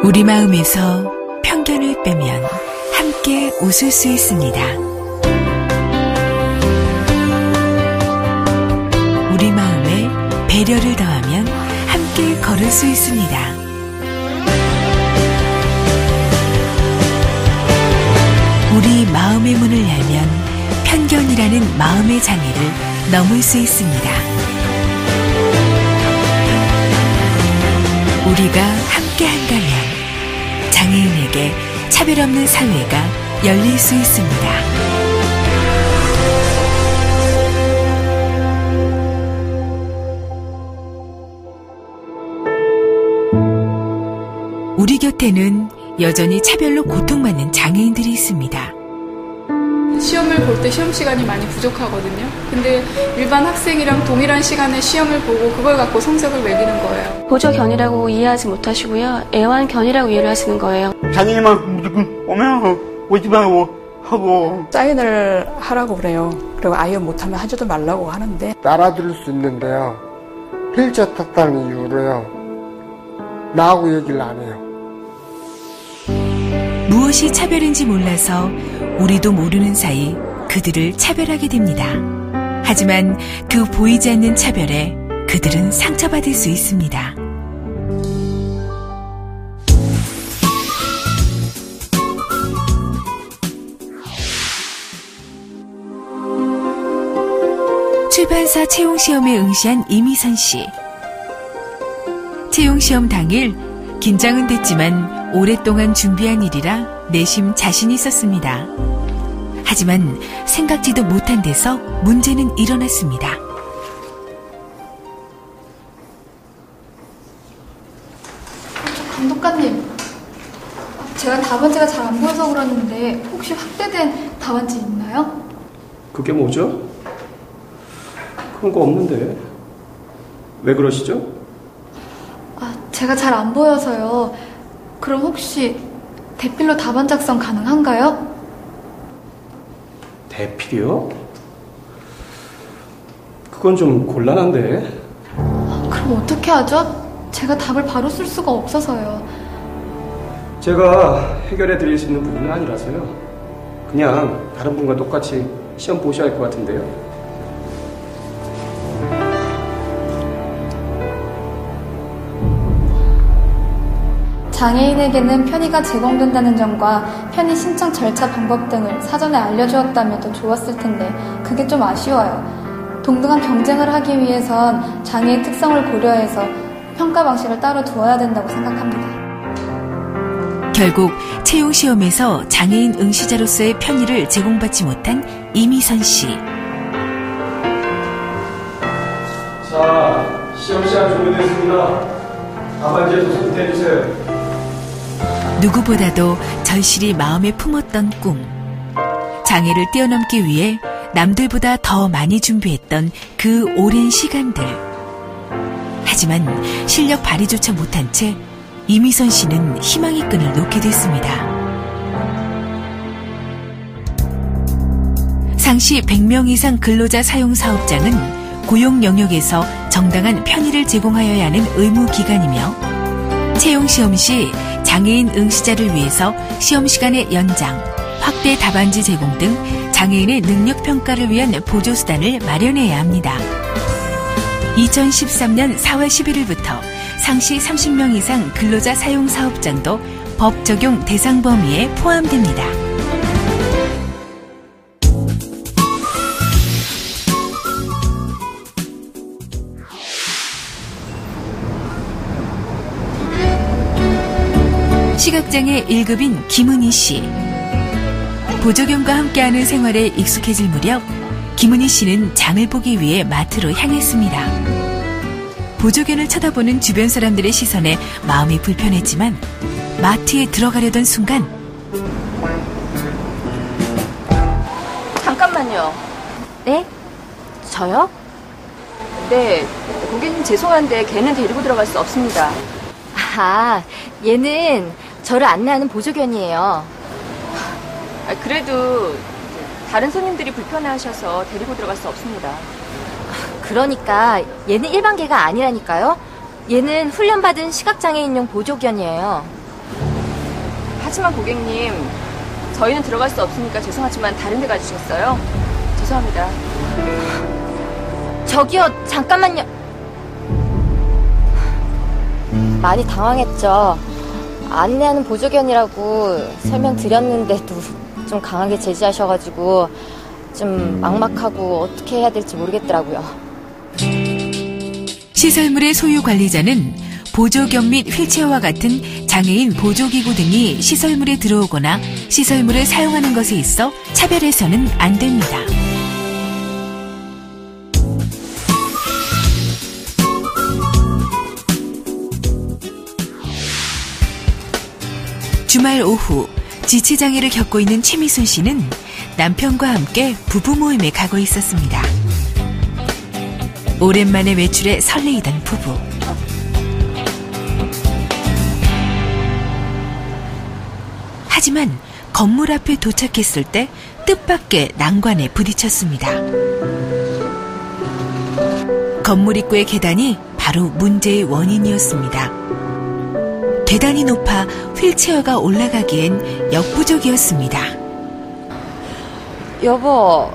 우리 마음에서 편견을 빼면 함께 웃을 수 있습니다. 우리 마음에 배려를 더하면 함께 걸을 수 있습니다. 우리 마음의 문을 열면 편견이라는 마음의 장애를 넘을 수 있습니다. 우리가 함께 한다면 장애인에게 차별 없는 사회가 열릴 수 있습니다. 우리 곁에는 여전히 차별로 고통받는 장애인들이 있습니다. 시험을 볼 때 시험 시간이 많이 부족하거든요. 근데 일반 학생이랑 동일한 시간에 시험을 보고 그걸 갖고 성적을 매기는 거예요. 보조견이라고 이해하지 못하시고요. 애완견이라고 이해를 하시는 거예요. 장애인만 무조건 오면 오지 말고 하고 사인을 하라고 그래요. 그리고 아예 못하면 하지도 말라고 하는데 따라들을 수 있는데요. 휠체어 탔다는 이유로요. 나하고 얘기를 안 해요. 무엇이 차별인지 몰라서 우리도 모르는 사이 그들을 차별하게 됩니다. 하지만 그 보이지 않는 차별에 그들은 상처받을 수 있습니다. 출판사 채용시험에 응시한 이미선 씨. 채용시험 당일 긴장은 됐지만 오랫동안 준비한 일이라 내심 자신이 있었습니다. 하지만 생각지도 못한 데서 문제는 일어났습니다. 감독관님, 제가 답안지가 잘 안 보여서 그러는데 혹시 확대된 답안지 있나요? 그게 뭐죠? 그런 거 없는데. 왜 그러시죠? 제가 잘 안 보여서요. 그럼 혹시 대필로 답안 작성 가능한가요? 대필이요? 그건 좀 곤란한데. 그럼 어떻게 하죠? 제가 답을 바로 쓸 수가 없어서요. 제가 해결해 드릴 수 있는 부분은 아니라서요. 그냥 다른 분과 똑같이 시험 보셔야 할 것 같은데요. 장애인에게는 편의가 제공된다는 점과 편의 신청 절차 방법 등을 사전에 알려주었다면 더 좋았을 텐데 그게 좀 아쉬워요. 동등한 경쟁을 하기 위해선 장애인 특성을 고려해서 평가 방식을 따로 두어야 된다고 생각합니다. 결국 채용시험에서 장애인 응시자로서의 편의를 제공받지 못한 이미선 씨. 자, 시험 시간 준비됐습니다. 답안지에 도서부터 해주세요. 누구보다도 절실히 마음에 품었던 꿈. 장애를 뛰어넘기 위해 남들보다 더 많이 준비했던 그 오랜 시간들. 하지만 실력 발휘조차 못한 채 이미선 씨는 희망의 끈을 놓게 됐습니다. 상시 100명 이상 근로자 사용 사업장은 고용 영역에서 정당한 편의를 제공하여야 하는 의무기관이며 채용시험 시 장애인 응시자를 위해서 시험 시간의 연장, 확대 답안지 제공 등 장애인의 능력 평가를 위한 보조수단을 마련해야 합니다. 2013년 4월 11일부터 상시 30명 이상 근로자 사용 사업장도 법 적용 대상 범위에 포함됩니다. 시각장애 1급인 김은희 씨. 보조견과 함께하는 생활에 익숙해질 무렵 김은희 씨는 장을 보기 위해 마트로 향했습니다. 보조견을 쳐다보는 주변 사람들의 시선에 마음이 불편했지만 마트에 들어가려던 순간 잠깐만요. 네? 저요? 네, 고객님 죄송한데 걔는 데리고 들어갈 수 없습니다. 얘는 저를 안내하는 보조견이에요. 그래도 다른 손님들이 불편해하셔서 데리고 들어갈 수 없습니다. 그러니까 얘는 일반 개가 아니라니까요. 얘는 훈련받은 시각장애인용 보조견이에요. 하지만 고객님, 저희는 들어갈 수 없으니까 죄송하지만 다른 데 가주시겠어요? 죄송합니다. 저기요, 잠깐만요. 많이 당황했죠. 안내하는 보조견이라고 설명드렸는데도 좀 강하게 제지하셔가지고 좀 막막하고 어떻게 해야 될지 모르겠더라고요. 시설물의 소유 관리자는 보조견 및 휠체어와 같은 장애인 보조기구 등이 시설물에 들어오거나 시설물을 사용하는 것에 있어 차별해서는 안 됩니다. 주말 오후 지체장애를 겪고 있는 최미순 씨는 남편과 함께 부부 모임에 가고 있었습니다. 오랜만에 외출에 설레이던 부부. 하지만 건물 앞에 도착했을 때 뜻밖의 난관에 부딪혔습니다. 건물 입구의 계단이 바로 문제의 원인이었습니다. 계단이 높아 휠체어가 올라가기엔 역부족이었습니다. 여보,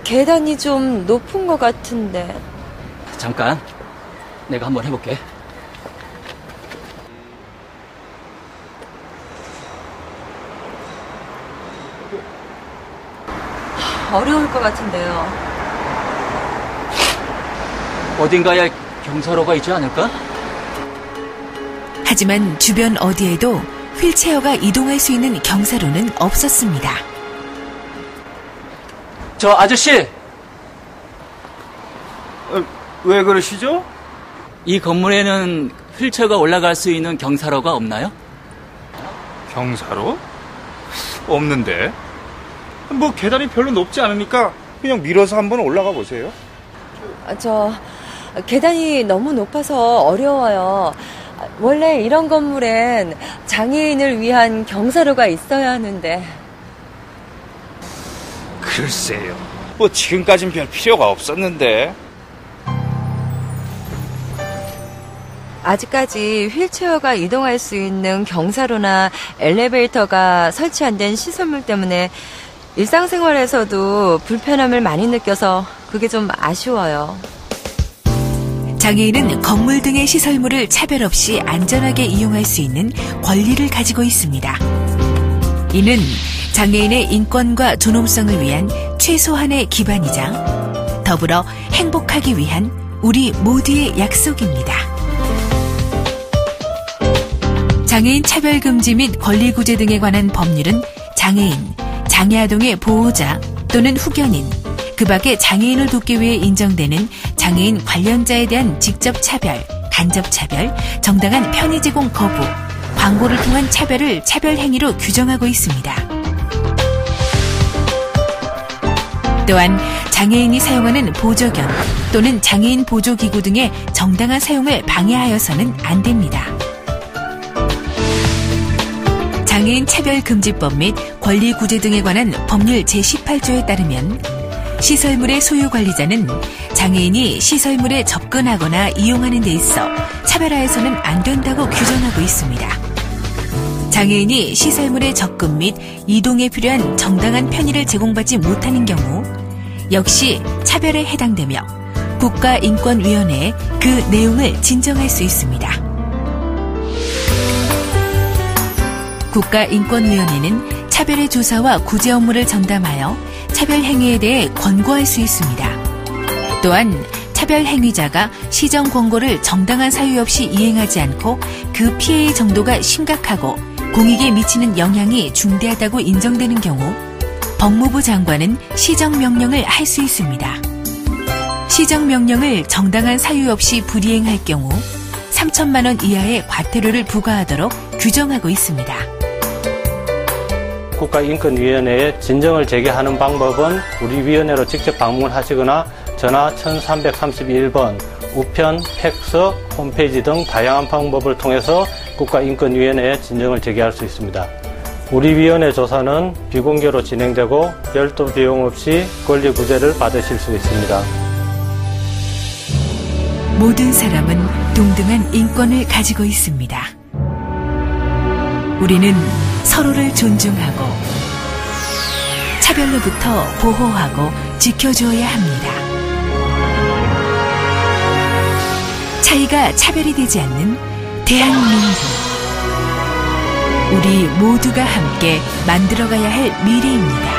계단이 좀 높은 것 같은데. 잠깐, 내가 한번 해볼게. 어려울 것 같은데요. 어딘가에 경사로가 있지 않을까? 하지만 주변 어디에도 휠체어가 이동할 수 있는 경사로는 없었습니다. 저 아저씨! 왜 그러시죠? 이 건물에는 휠체어가 올라갈 수 있는 경사로가 없나요? 경사로? 없는데. 뭐 계단이 별로 높지 않으니까 그냥 밀어서 한번 올라가 보세요. 계단이 너무 높아서 어려워요. 원래 이런 건물엔 장애인을 위한 경사로가 있어야 하는데. 글쎄요. 뭐 지금까진 별 필요가 없었는데. 아직까지 휠체어가 이동할 수 있는 경사로나 엘리베이터가 설치 안 된 시설물 때문에 일상생활에서도 불편함을 많이 느껴서 그게 좀 아쉬워요. 장애인은 건물 등의 시설물을 차별 없이 안전하게 이용할 수 있는 권리를 가지고 있습니다. 이는 장애인의 인권과 존엄성을 위한 최소한의 기반이자 더불어 행복하기 위한 우리 모두의 약속입니다. 장애인 차별금지 및 권리구제 등에 관한 법률은 장애인, 장애아동의 보호자 또는 후견인, 그 밖에 장애인을 돕기 위해 인정되는 장애인 관련자에 대한 직접 차별, 간접 차별, 정당한 편의 제공 거부, 광고를 통한 차별을 차별 행위로 규정하고 있습니다. 또한 장애인이 사용하는 보조견 또는 장애인 보조기구 등의 정당한 사용을 방해하여서는 안 됩니다. 장애인 차별금지법 및 권리구제 등에 관한 법률 제18조에 따르면 시설물의 소유관리자는 장애인이 시설물에 접근하거나 이용하는 데 있어 차별하여서는 안 된다고 규정하고 있습니다. 장애인이 시설물의 접근 및 이동에 필요한 정당한 편의를 제공받지 못하는 경우 역시 차별에 해당되며 국가인권위원회에 그 내용을 진정할 수 있습니다. 국가인권위원회는 차별의 조사와 구제 업무를 전담하여 차별 행위에 대해 권고할 수 있습니다. 또한 차별 행위자가 시정 권고를 정당한 사유 없이 이행하지 않고 그 피해의 정도가 심각하고 공익에 미치는 영향이 중대하다고 인정되는 경우 법무부 장관은 시정명령을 할 수 있습니다. 시정명령을 정당한 사유 없이 불이행할 경우 3천만 원 이하의 과태료를 부과하도록 규정하고 있습니다. 국가인권위원회에 진정을 제기하는 방법은 우리 위원회로 직접 방문하시거나 전화 1331번, 우편, 팩스, 홈페이지 등 다양한 방법을 통해서 국가인권위원회에 진정을 제기할 수 있습니다. 우리 위원회 조사는 비공개로 진행되고 별도 비용 없이 권리 구제를 받으실 수 있습니다. 모든 사람은 동등한 인권을 가지고 있습니다. 우리는 서로를 존중하고 차별로부터 보호하고 지켜주어야 합니다. 차이가 차별이 되지 않는 대한민국. 우리 모두가 함께 만들어가야 할 미래입니다.